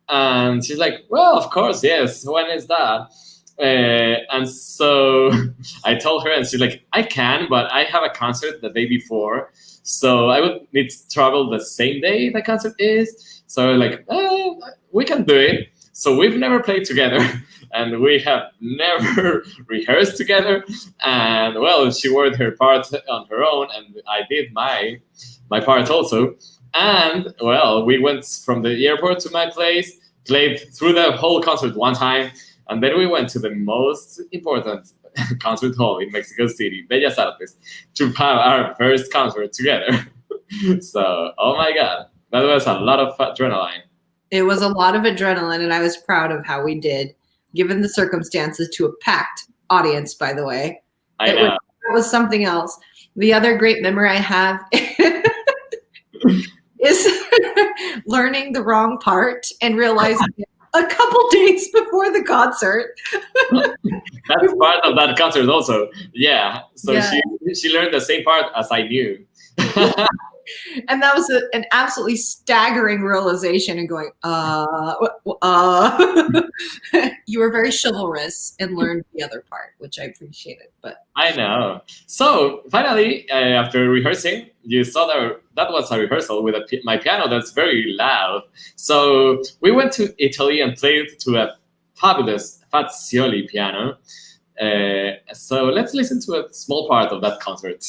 Speaker 2: And she's like, well, of course, yes. When is that? And so I told her and she's like, I can, but I have a concert the day before. So I would need to travel the same day the concert is. So like, we can do it. So we've never played together and we have never rehearsed together. And well, she worked her part on her own and I did my part also. And well, we went from the airport to my place, played through the whole concert one time. And then we went to the most important concert hall in Mexico City, Bellas Artes, to have our first concert together. So, oh my God, that was a lot of adrenaline.
Speaker 3: It was a lot of adrenaline, and I was proud of how we did, given the circumstances, to a packed audience, by the way.
Speaker 2: I know.
Speaker 3: It was something else. The other great memory I have is learning the wrong part and realizing a couple days before the concert.
Speaker 2: That's part of that concert also. Yeah. So
Speaker 3: Yeah.
Speaker 2: she learned the same part as I knew.
Speaker 3: And that was an absolutely staggering realization and going, you were very chivalrous and learned the other part, which I appreciated. But
Speaker 2: I know. So finally, after rehearsing, you saw that was a rehearsal with my piano that's very loud. So we went to Italy and played to a fabulous Fazioli piano. So let's listen to a small part of that concert.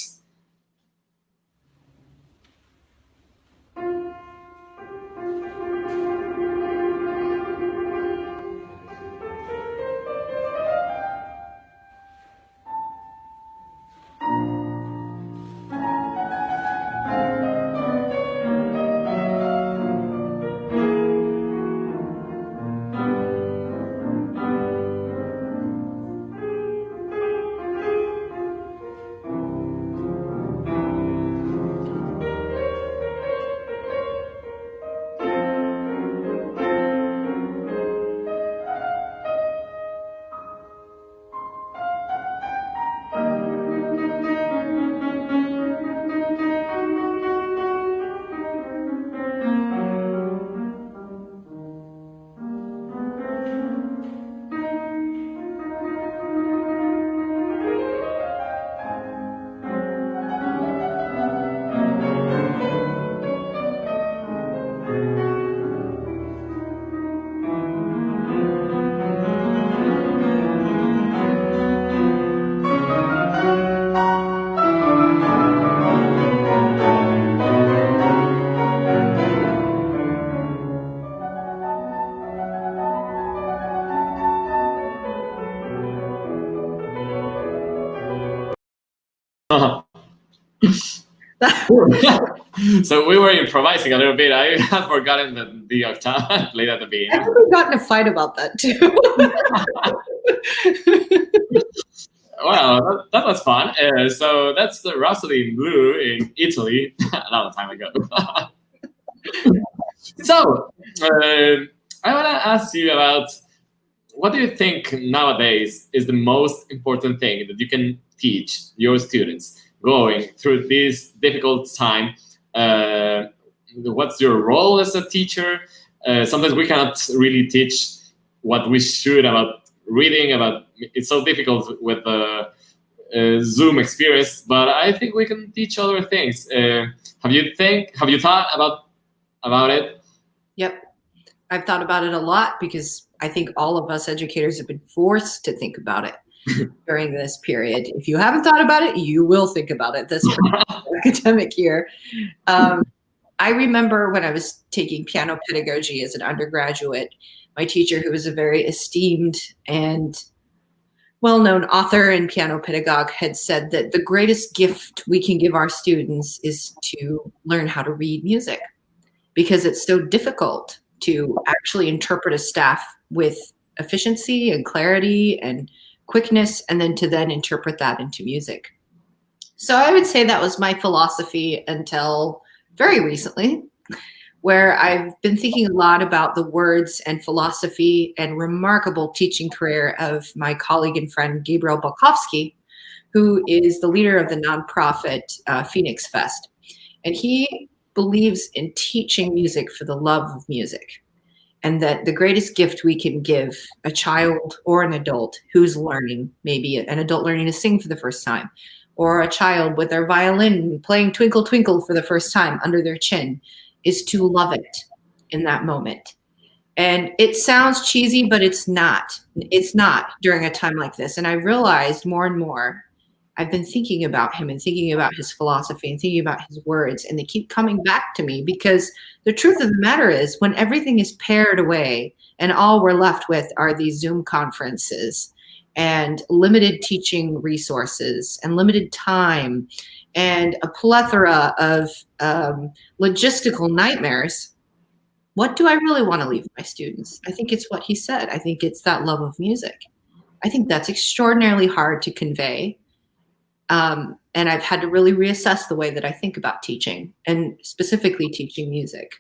Speaker 2: So we were improvising a little bit. I had forgotten that the octave played at the beginning.
Speaker 3: I've gotten a fight about that too.
Speaker 2: Well, that was fun. So that's the Rhapsody in Blue in Italy a long time ago. So I want to ask you about, what do you think nowadays is the most important thing that you can teach your students going through this difficult time? What's your role as a teacher? Sometimes we cannot really teach what we should about reading, about it's so difficult with the Zoom experience, but I think we can teach other things. Have you thought about it?
Speaker 3: Yep. I've thought about it a lot because I think all of us educators have been forced to think about it during this period. If you haven't thought about it, you will think about it this academic year. I remember when I was taking piano pedagogy as an undergraduate, my teacher, who was a very esteemed and well-known author and piano pedagogue, had said that the greatest gift we can give our students is to learn how to read music, because it's so difficult to actually interpret a staff with efficiency and clarity and quickness, and then to interpret that into music. So I would say that was my philosophy until very recently, where I've been thinking a lot about the words and philosophy and remarkable teaching career of my colleague and friend, Gabriel Balkowski, who is the leader of the nonprofit Phoenix Fest. And he believes in teaching music for the love of music, and that the greatest gift we can give a child or an adult who's learning, maybe an adult learning to sing for the first time, or a child with their violin playing Twinkle Twinkle for the first time under their chin, is to love it in that moment. And it sounds cheesy, but it's not. It's not during a time like this. And I realized more and more, I've been thinking about him and thinking about his philosophy and thinking about his words, and they keep coming back to me, because the truth of the matter is, when everything is pared away and all we're left with are these Zoom conferences and limited teaching resources and limited time and a plethora of logistical nightmares, what do I really want to leave my students? I think it's what he said. I think it's that love of music. I think that's extraordinarily hard to convey. And I've had to really reassess the way that I think about teaching, and specifically teaching music.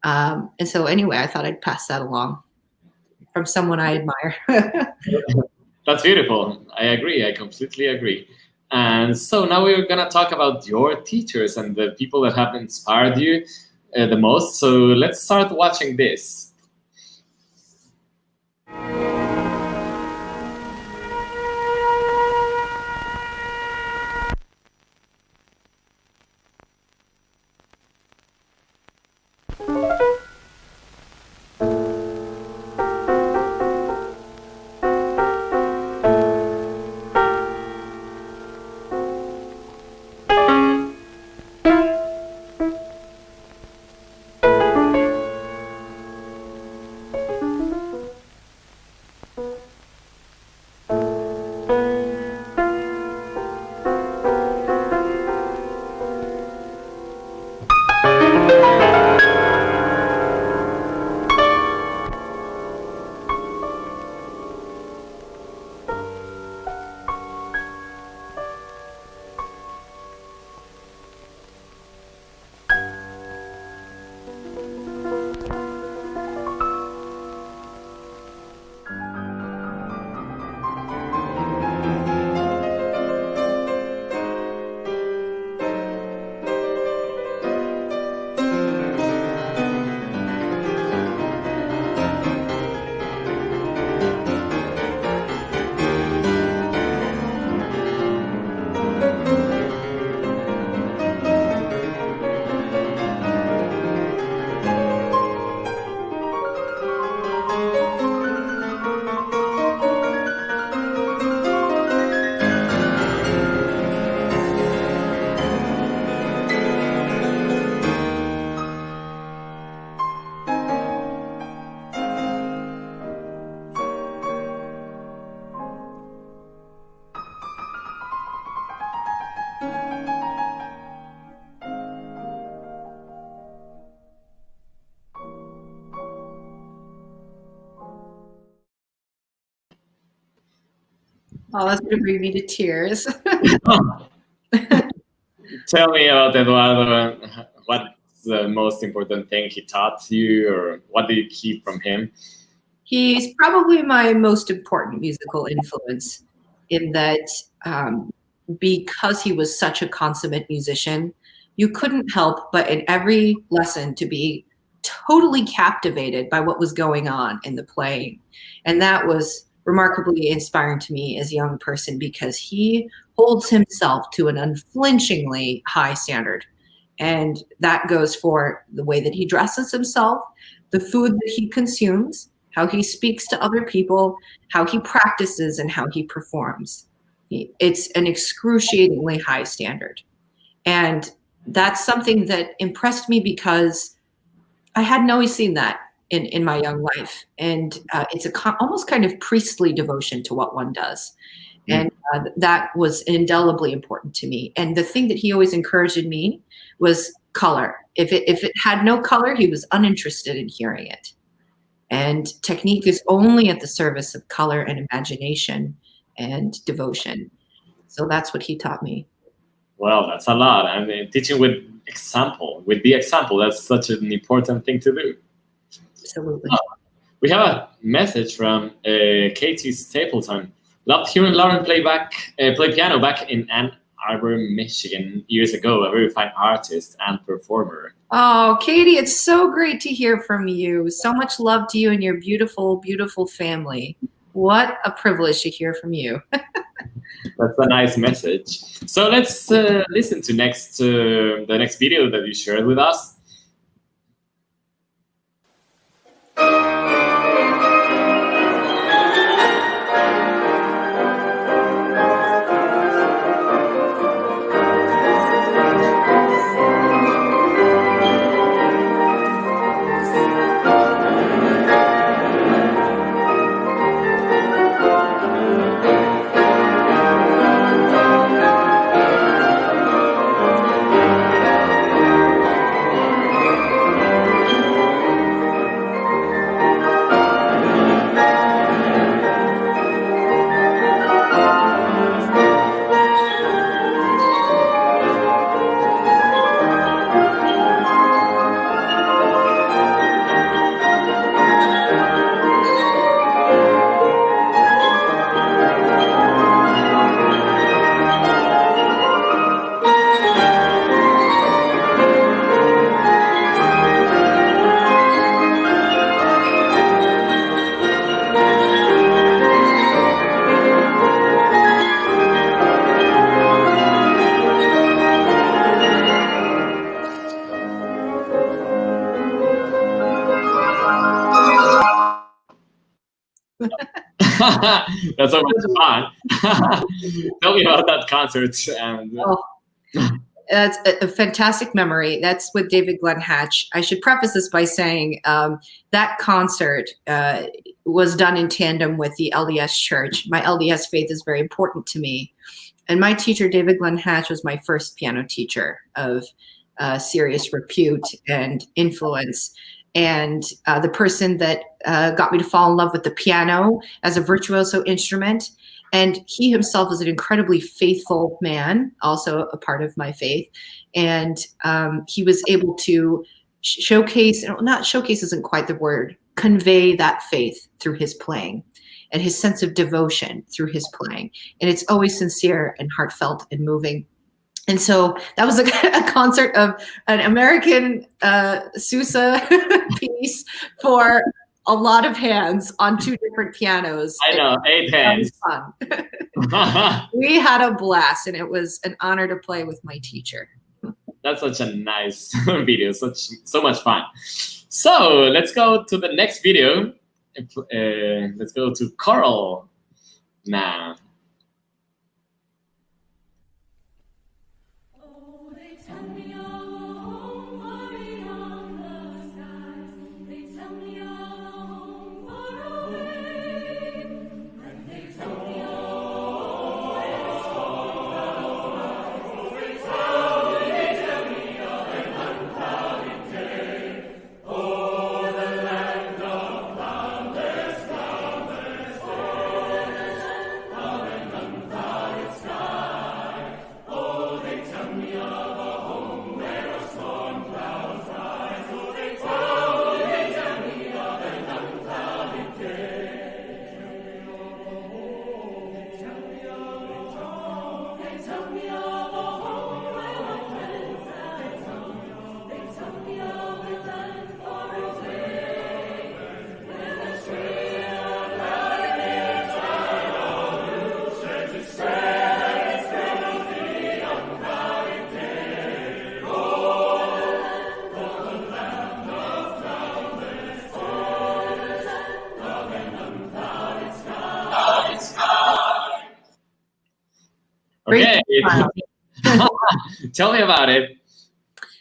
Speaker 3: And so anyway, I thought I'd pass that along from someone I admire.
Speaker 2: That's beautiful. I agree. I completely agree. And so now we're going to talk about your teachers and the people that have inspired you the most. So let's start watching this.
Speaker 3: Oh, that's going to bring me to tears.
Speaker 2: Tell me about Eduardo. What's the most important thing he taught you, or what do you keep from him?
Speaker 3: He's probably my most important musical influence in that because he was such a consummate musician, you couldn't help but in every lesson to be totally captivated by what was going on in the playing. And that was remarkably inspiring to me as a young person because he holds himself to an unflinchingly high standard. And that goes for the way that he dresses himself, the food that he consumes, how he speaks to other people, how he practices, and how he performs. It's an excruciatingly high standard. And that's something that impressed me because I hadn't always seen that in my young life. And it's almost kind of priestly devotion to what one does. And that was indelibly important to me. And the thing that he always encouraged in me was color. If it had no color, he was uninterested in hearing it. And technique is only at the service of color and imagination and devotion. So that's what he taught me.
Speaker 2: Well, that's a lot. I mean, teaching with the example, that's such an important thing to do.
Speaker 3: Absolutely.
Speaker 2: We have a message from Katie Stapleton. Loved hearing Lauren play piano back in Ann Arbor, Michigan years ago. A very fine artist and performer.
Speaker 3: Oh, Katie, it's so great to hear from you. So much love to you and your beautiful, beautiful family. What a privilege to hear from you.
Speaker 2: That's a nice message. So let's listen to the next video that you shared with us. That's so much fun. Tell me about that concert.
Speaker 3: That's a fantastic memory. That's with David Glenn Hatch. I should preface this by saying that concert was done in tandem with the LDS Church. My LDS faith is very important to me. And my teacher, David Glenn Hatch, was my first piano teacher of serious repute and influence. And the person that got me to fall in love with the piano as a virtuoso instrument. And he himself is an incredibly faithful man, also a part of my faith. And he was able to not showcase isn't quite the word, convey that faith through his playing and his sense of devotion through his playing. And it's always sincere and heartfelt and moving. And so that was a concert of an American Sousa piece for a lot of hands on two different pianos.
Speaker 2: I know, 8 hands.
Speaker 3: Fun. We had a blast, and it was an honor to play with my teacher.
Speaker 2: That's such a nice video, so much fun. So let's go to the next video. Let's go to Coro now. Okay.
Speaker 3: Great.
Speaker 2: Tell me about it.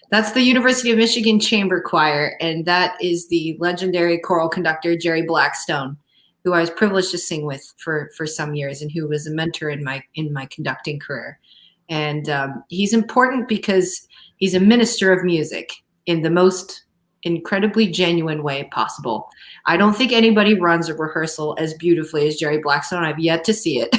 Speaker 3: That's the University of Michigan Chamber Choir, and that is the legendary choral conductor Jerry Blackstone, who I was privileged to sing with for some years, and who was a mentor in my conducting career. And he's important because he's a minister of music in the most incredibly genuine way possible. I don't think anybody runs a rehearsal as beautifully as Jerry Blackstone. I've yet to see it.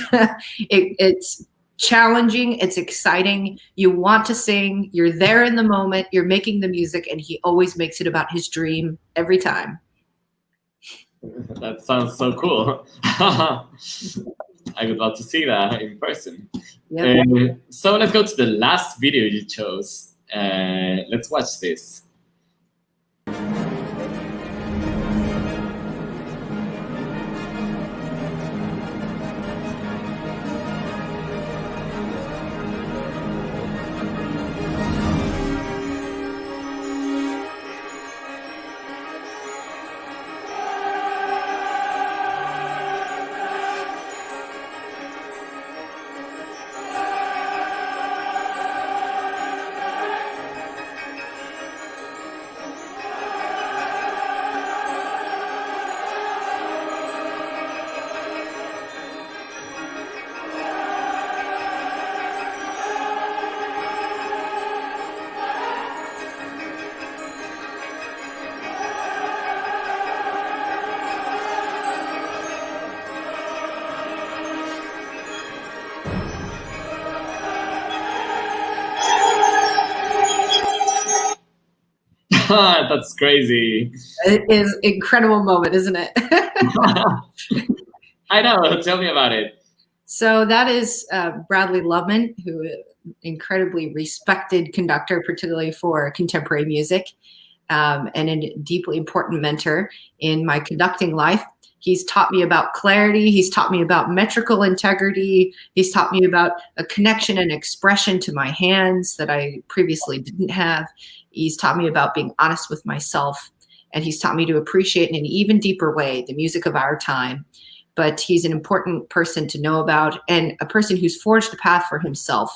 Speaker 3: It's challenging, it's exciting, you want to sing, you're there in the moment, you're making the music, and he always makes it about his dream every time.
Speaker 2: That sounds so cool. I would love to see that in person.
Speaker 3: Yep.
Speaker 2: So let's go to the last video you chose. Let's watch this. That's crazy.
Speaker 3: It is an incredible moment, isn't it?
Speaker 2: I know. Tell me about it.
Speaker 3: So that is Bradley Loveman, who is an incredibly respected conductor, particularly for contemporary music, and a deeply important mentor in my conducting life. He's taught me about clarity. He's taught me about metrical integrity. He's taught me about a connection and expression to my hands that I previously didn't have. He's taught me about being honest with myself, and he's taught me to appreciate in an even deeper way the music of our time. But he's an important person to know about, and a person who's forged a path for himself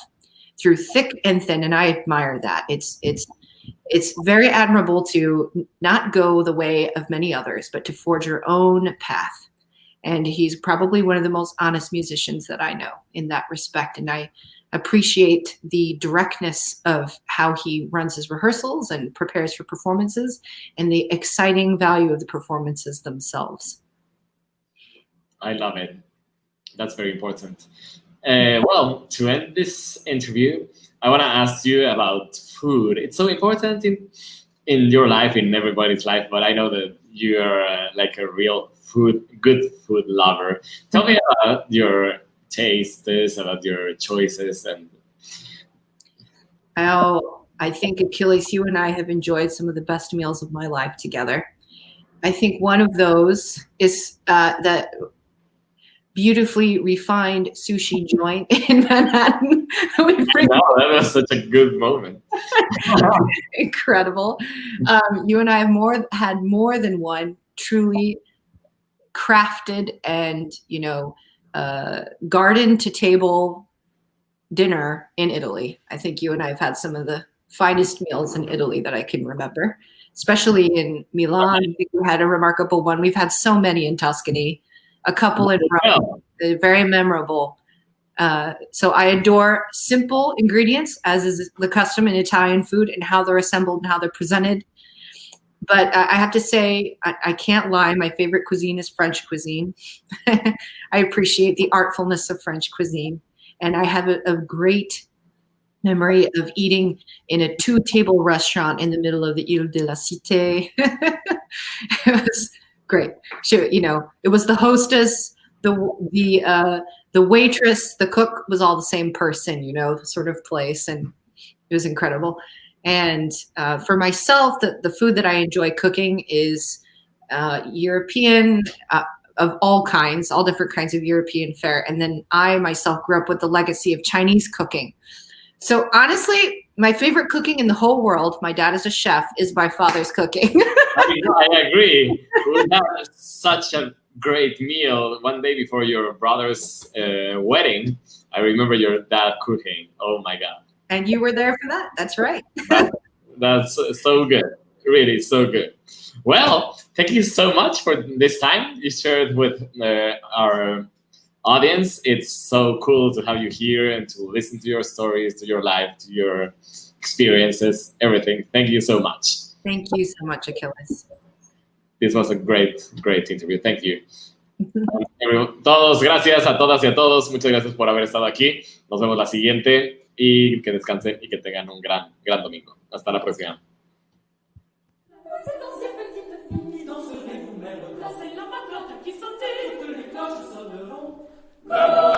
Speaker 3: through thick and thin, and I admire that. It's very admirable to not go the way of many others, but to forge your own path. And he's probably one of the most honest musicians that I know in that respect. And I appreciate the directness of how he runs his rehearsals and prepares for performances, and the exciting value of the performances themselves.
Speaker 2: I love it. That's very important. Well, to end this interview, I want to ask you about food. It's so important in your life, in everybody's life, but I know that you're like a real good food lover. Tell me about your tastes, about your choices. And
Speaker 3: I think, Achilles, you and I have enjoyed some of the best meals of my life together. I think one of those is that beautifully refined sushi joint in Manhattan.
Speaker 2: Wow, that was such a good moment.
Speaker 3: Incredible. You and I have had more than one truly crafted and, garden to table dinner in Italy. I think you and I have had some of the finest meals in Italy that I can remember, especially in Milan. I think we had a remarkable one. We've had so many in Tuscany. A couple in Rome, very memorable. So I adore simple ingredients, as is the custom in Italian food, and how they're assembled and how they're presented. But I have to say, I can't lie, my favorite cuisine is French cuisine. I appreciate the artfulness of French cuisine. And I have a great memory of eating in a 2-table restaurant in the middle of the Ile de la Cité. It was great. It was the hostess, the waitress, the cook was all the same person, sort of place, and it was incredible. And for myself, the food that I enjoy cooking is European of all kinds, all different kinds of European fare. And then I myself grew up with the legacy of Chinese cooking. So honestly, my favorite cooking in the whole world, my dad is a chef, is my father's cooking.
Speaker 2: I agree. We had such a great meal one day before your brother's wedding. I remember your dad cooking. Oh my God.
Speaker 3: And you were there for that. That's right.
Speaker 2: That's so good. Really so good. Well, thank you so much for this time you shared with our audience. It's so cool to have you here and to listen to your stories, to your life, to your experiences, everything. Thank you so much.
Speaker 3: Thank you so much, Achilles.
Speaker 2: This was a great interview. Thank you. Todos, gracias a todas y a todos. Muchas gracias por haber estado aquí. Nos vemos la siguiente y que descansen y que tengan un gran domingo. Hasta la próxima.
Speaker 1: Bravo!